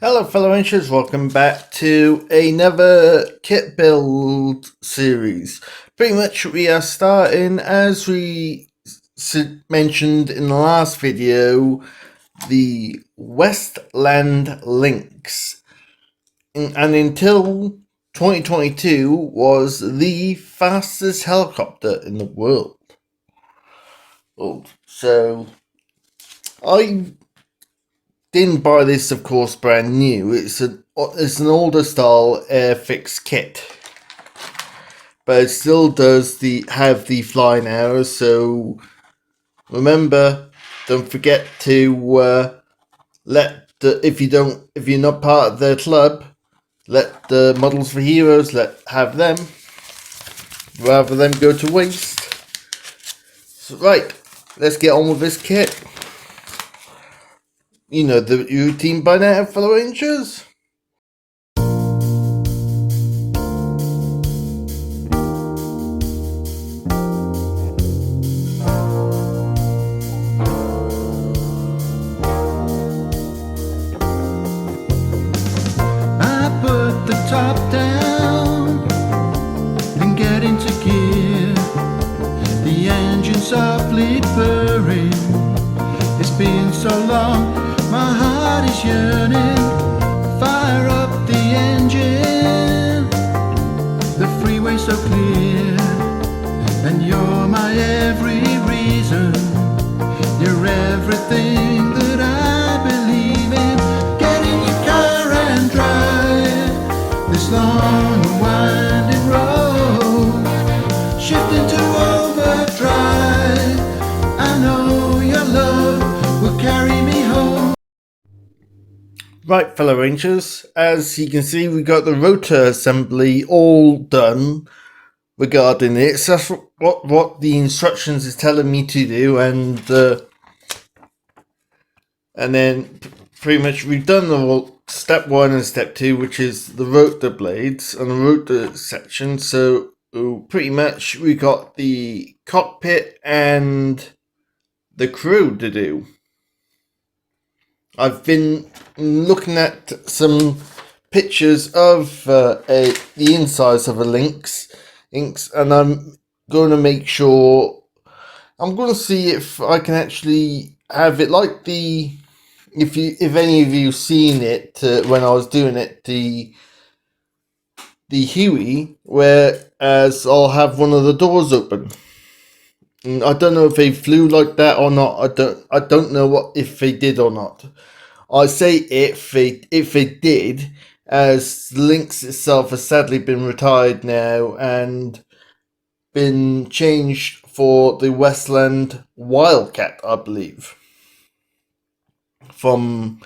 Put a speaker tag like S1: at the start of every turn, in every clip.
S1: Hello fellow inchers, welcome back to another kit build series. Pretty much we are starting, as we mentioned in the last video, the Westland Lynx. And until 2022 was the fastest helicopter in the world. So I didn't buy this, of course, brand new. It's an older style airfix kit, but it still does have the flying arrows. So remember, don't forget to if you're not part of the club, let the Models for Heroes have them rather than go to waste. So, right, let's get on with this kit. You know the routine by now, fellow rangers.
S2: I put the top down and get into gear. The engine softly purring. It's been so long, my heart is yearning. Fire up the engine. The freeway's so clear, and you're my every reason. You're everything that I believe in. Get in your car and drive this long and winding road. Shift into overdrive. I know your love will carry me home.
S1: Right, fellow rangers, as you can see, we got the rotor assembly all done regarding it. So that's what the instructions is telling me to do, and then pretty much we've done the step 1 and step 2, which is the rotor blades and the rotor section. So pretty much we got the cockpit and the crew to do. I've been looking at some pictures of the insides of a Lynx, and I'm going to make sure. I'm going to see if I can actually have it like the. If any of you seen it when I was doing it, the Huey, whereas I'll have one of the doors open. And I don't know if they flew like that or not. I don't know if they did or not. I say if they did, as Lynx itself has sadly been retired now and been changed for the Westland Wildcat, I believe. From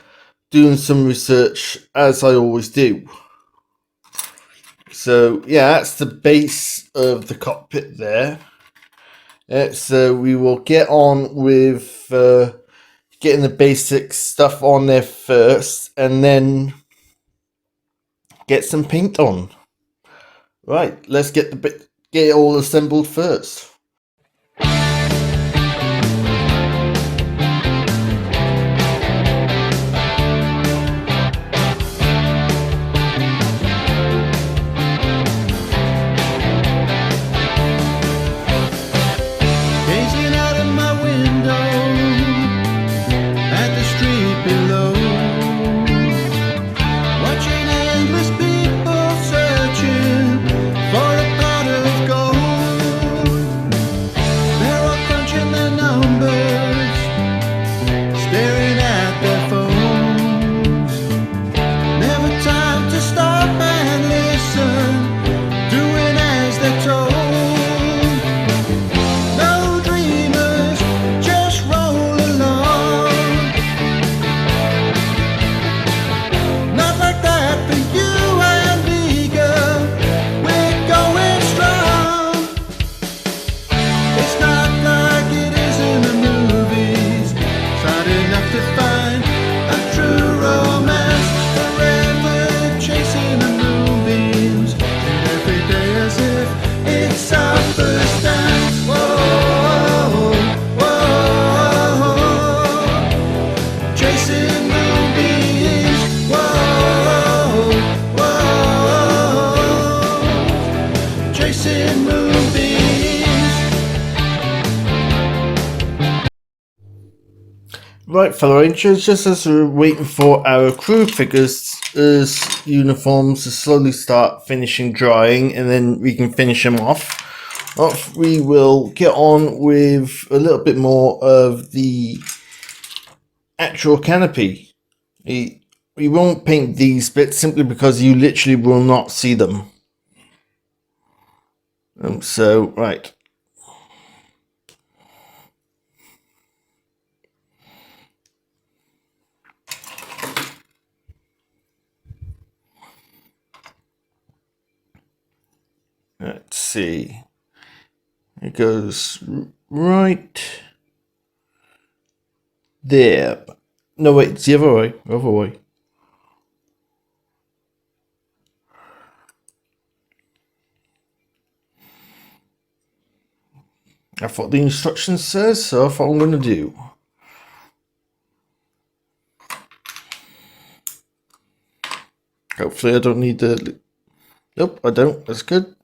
S1: doing some research, as I always do. So yeah, that's the base of the cockpit there. So we will get on with getting the basic stuff on there first, and then get some paint on. Right, let's get it all assembled first. Right, fellow Rangers, just as we're waiting for our crew figures as uniforms to slowly start finishing drying, and then we can finish them off, we will get on with a little bit more of the actual canopy. We won't paint these bits simply because you literally will not see them. So, right. Let's see. It goes right there. No, wait, it's the other way. Other way. That's what the instructions says, so that's what I'm going to do. Hopefully I don't need the... Nope, I don't. That's good.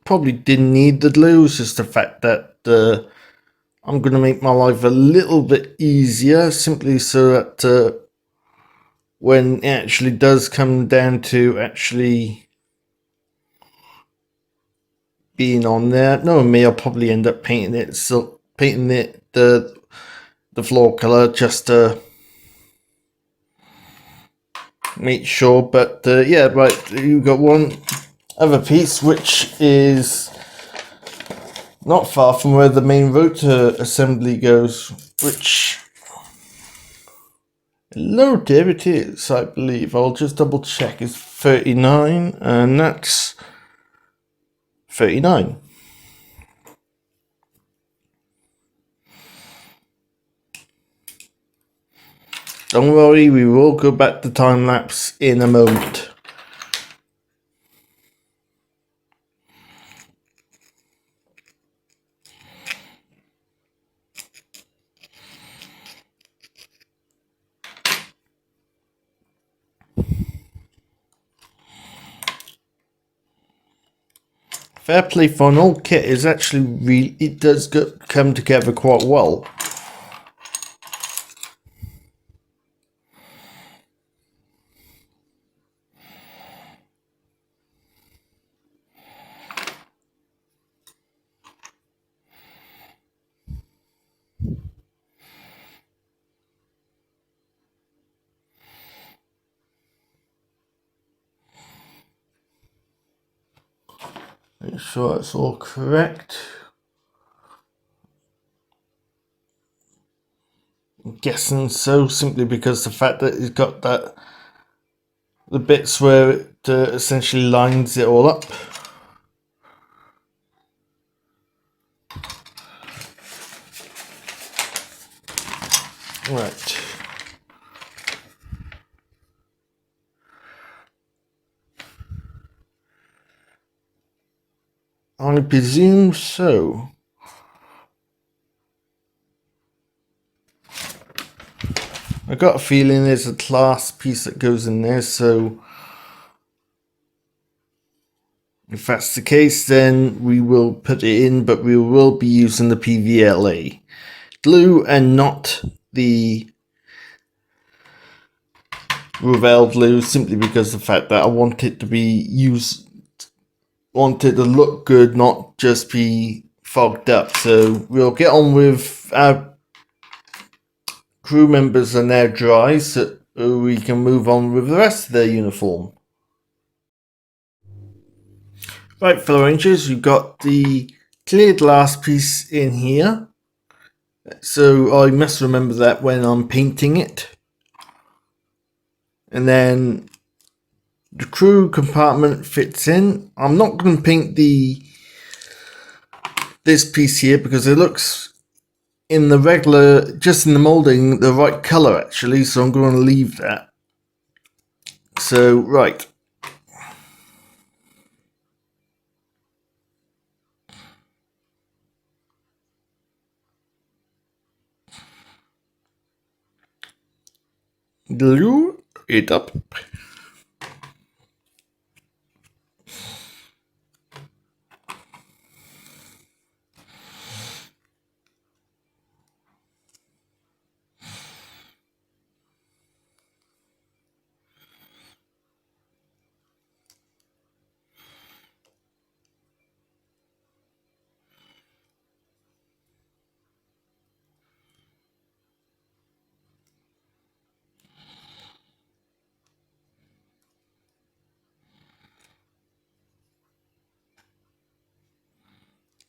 S1: Probably didn't need the glue, it's just the fact that I'm going to make my life a little bit easier, simply so that when it actually does come down to actually being on there, knowing me, I'll probably end up painting it, so painting it the floor color just to make sure. But yeah, right, you've got one other piece which is not far from where the main rotor assembly goes, which, hello, there it is, I believe. I'll just double check. It's 39, and that's 39. Don't worry, we will go back to time lapse in a moment. Fair play for an old kit is actually really, it does come together quite well. Make sure it's all correct. I'm guessing so, simply because the fact that it's got that the bits where it essentially lines it all up. Right. I presume so. I got a feeling there's a clasp piece that goes in there, so if that's the case, then we will put it in, but we will be using the PVLA glue and not the Revell glue, simply because of the fact that I want it to be want it to look good, not just be fogged up. So we'll get on with our crew members and their dry, so we can move on with the rest of their uniform. Right, fellow Rangers, you've got the clear glass piece in here, so I must remember that when I'm painting it. And then the crew compartment fits in. I'm not going to paint this piece here because it looks in the regular, just in the molding, the right color actually, so I'm going to leave that. So right, glue it up.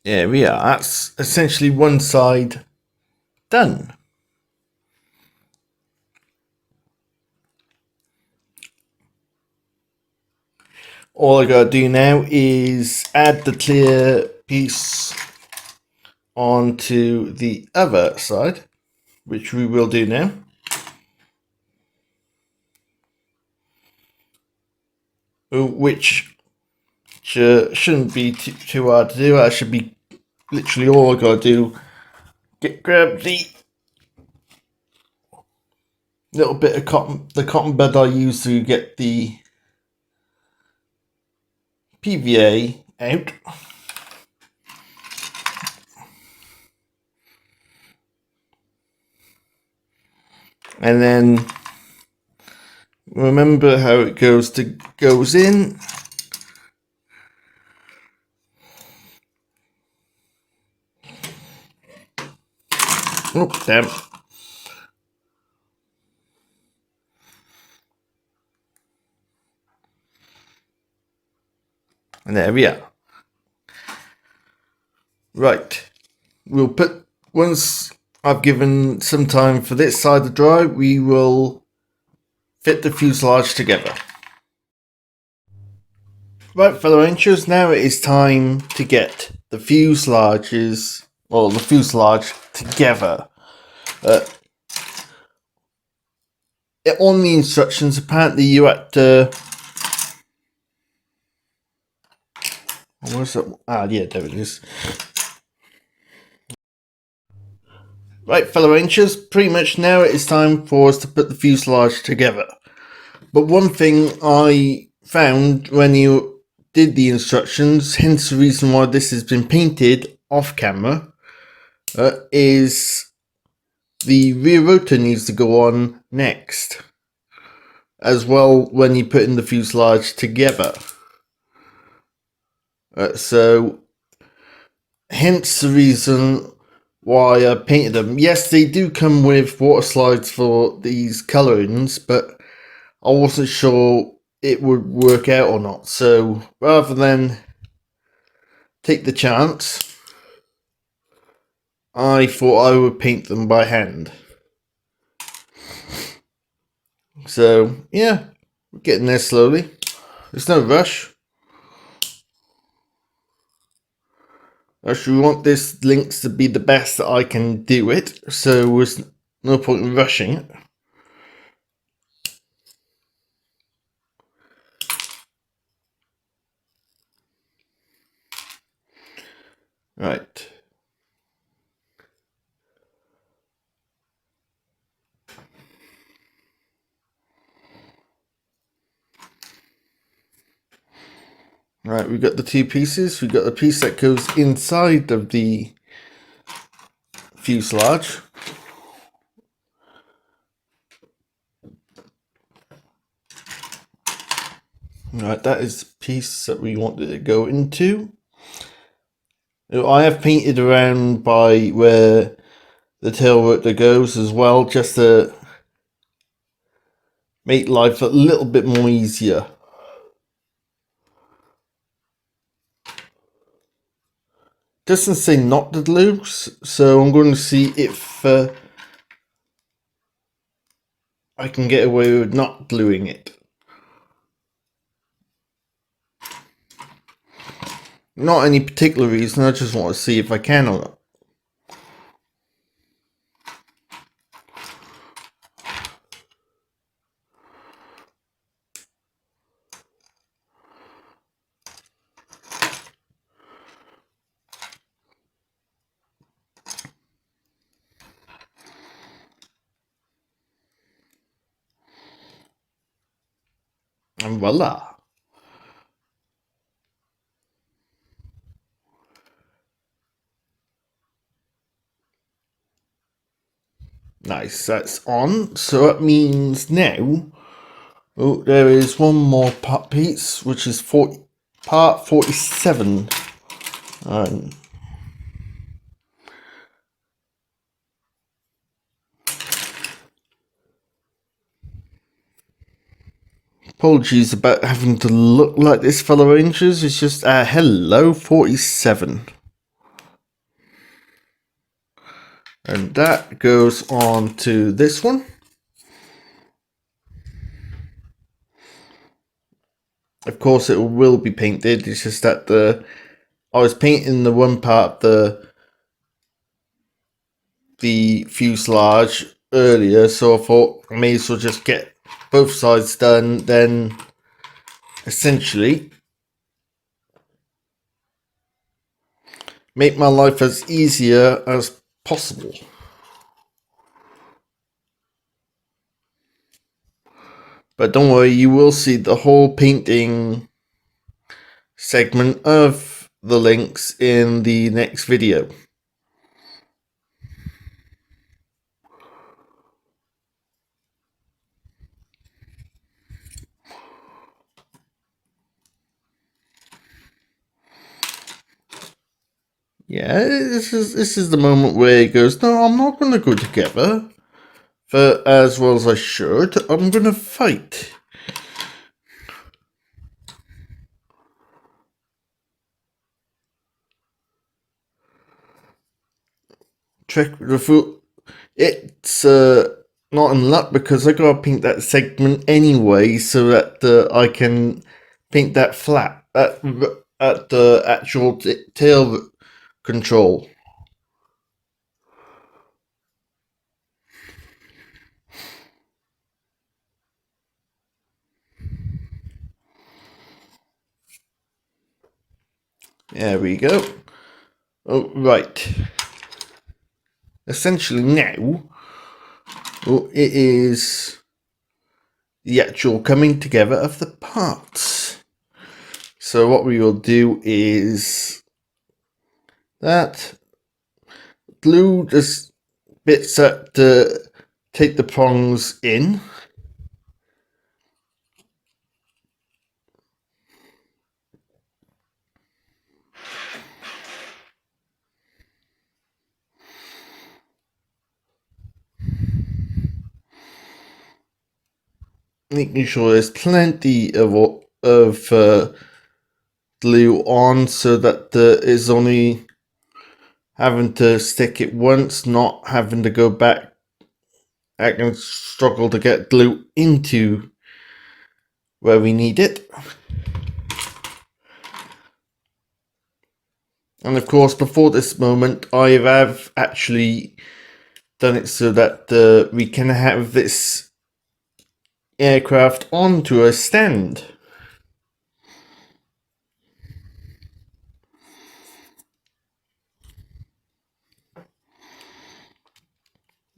S1: There we are. That's essentially one side done. All I gotta do now is add the clear piece onto the other side, which we will do now. Which shouldn't be too hard to do. That should be literally all I gotta do. Grab the little bit of cotton, the cotton bud I use to get the PVA out. And then remember how it goes in. Oh, damn. And there we are. Right. We'll put, once I've given some time for this side to dry, we will fit the fuselage together. Right, fellow Rangers, now it is time to get the fuselages, or the fuselage together. On the instructions, apparently you had to... Where's that? Ah, yeah, there it is. Right, fellow Rangers, pretty much now it is time for us to put the fuselage together. But one thing I found when you did the instructions, hence the reason why this has been painted off camera, is the rear rotor needs to go on next, as well when you put in the fuselage together. So hence the reason why I painted them. Yes, they do come with water slides for these colorings, but I wasn't sure it would work out or not. So rather than take the chance, I thought I would paint them by hand. So yeah, we're getting there slowly. There's no rush. Actually, we want this Lynx to be the best that I can do it, so there's no point in rushing it. Right. Right, we've got the two pieces. We've got the piece that goes inside of the fuselage. Right, that is the piece that we wanted to go into. I have painted around by where the tail rotor goes as well, just to make life a little bit more easier. Doesn't say not to glue, so I'm going to see if I can get away with not gluing it. Not any particular reason, I just want to see if I can or not. And voila. Nice, that's on. So that means now, oh, there is one more part piece, which is part 47. Apologies about having to look like this, fellow Rangers. It's just, hello, 47. And that goes on to this one. Of course, it will be painted. It's just that I was painting the one part, the fuselage earlier, so I thought I may as well just get both sides done, then essentially make my life as easier as possible. But don't worry, you will see the whole painting segment of the Lynx in the next video. Yeah, this is the moment where he goes, no, I'm not going to go together for as well as I should. I'm going to fight. Trick the foot. It's not in luck because I gotta paint that segment anyway, so that I can paint that flat at the actual tail control. There we go. Oh, right. Essentially now, it is the actual coming together of the parts. So what we will do is that glue this bits that take the prongs in. Making sure there's plenty of glue on, so that is only having to stick it once, not having to go back and struggle to get glue into where we need it. And of course, before this moment, I have actually done it so that we can have this aircraft onto a stand.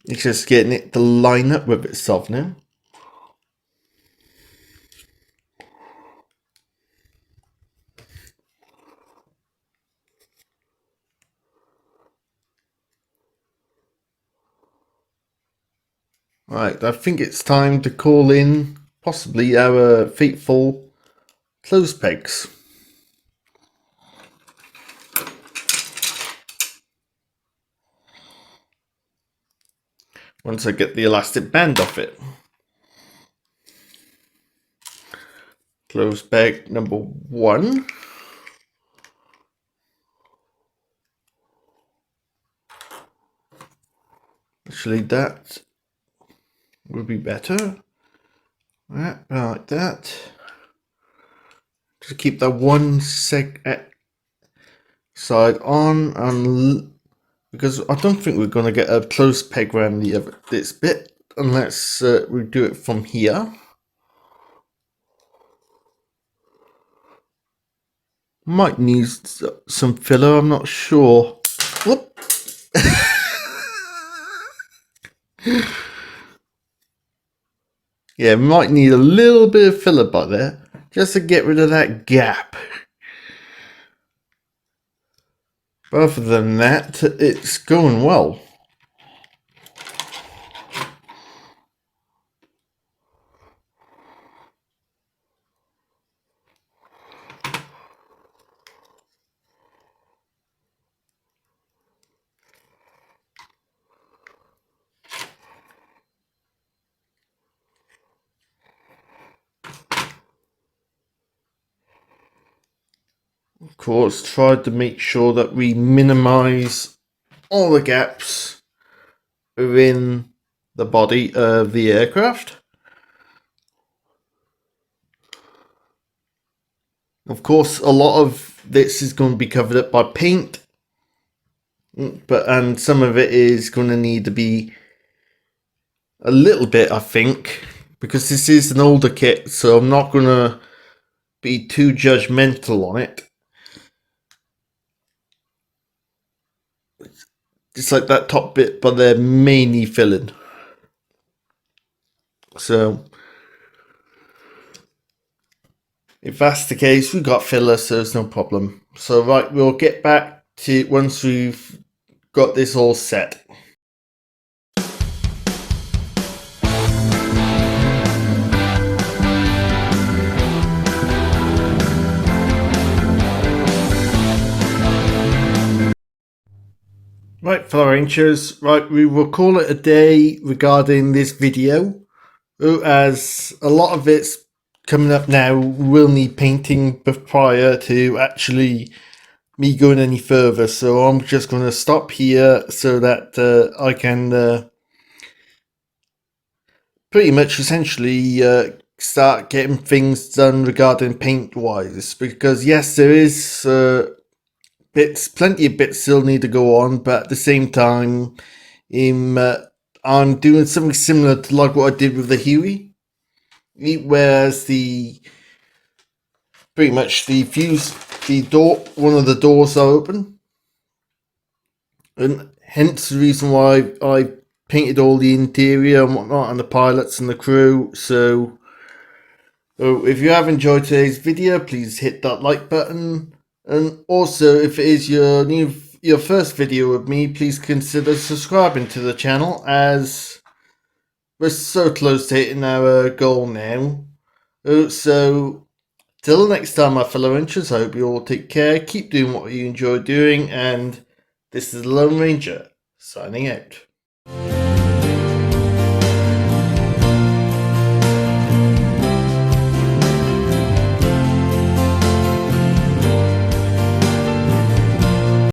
S1: It's just getting it to line up with itself now. Right, I think it's time to call in possibly our fateful clothes pegs. Once I get the elastic band off it. Clothes peg number 1. Actually, that would be better. Right, like that. Just keep that one side on, and because I don't think we're going to get a close peg around this bit unless we do it from here. Might need some filler, I'm not sure. Whoop. Yeah, we might need a little bit of filler by there, just to get rid of that gap. But other than that, it's going well. Of course, tried to make sure that we minimize all the gaps within the body of the aircraft. Of course, a lot of this is going to be covered up by paint, and some of it is going to need to be a little bit, I think, because this is an older kit, so I'm not going to be too judgmental on it. Just like that top bit, but they're mainly filling. So if that's the case, we've got filler, so there's no problem. So right, we'll get back to once we've got this all set. Right, fellow rangers, right, we will call it a day regarding this video, as a lot of it's coming up now will need painting prior to actually me going any further, so I'm just going to stop here so that I can pretty much essentially start getting things done regarding paint wise, because yes, there is plenty of bits still need to go on, but at the same time I'm doing something similar to like what I did with the Huey, whereas pretty much one of the doors are open, and hence the reason why I painted all the interior and whatnot, and the pilots and the crew. So if you have enjoyed today's video, please hit that like button, and also if it is your first video with me, please consider subscribing to the channel, as we're so close to hitting our goal now. So till next time, my fellow rangers, I hope you all take care, keep doing what you enjoy doing, and this is the Lone Ranger, signing out.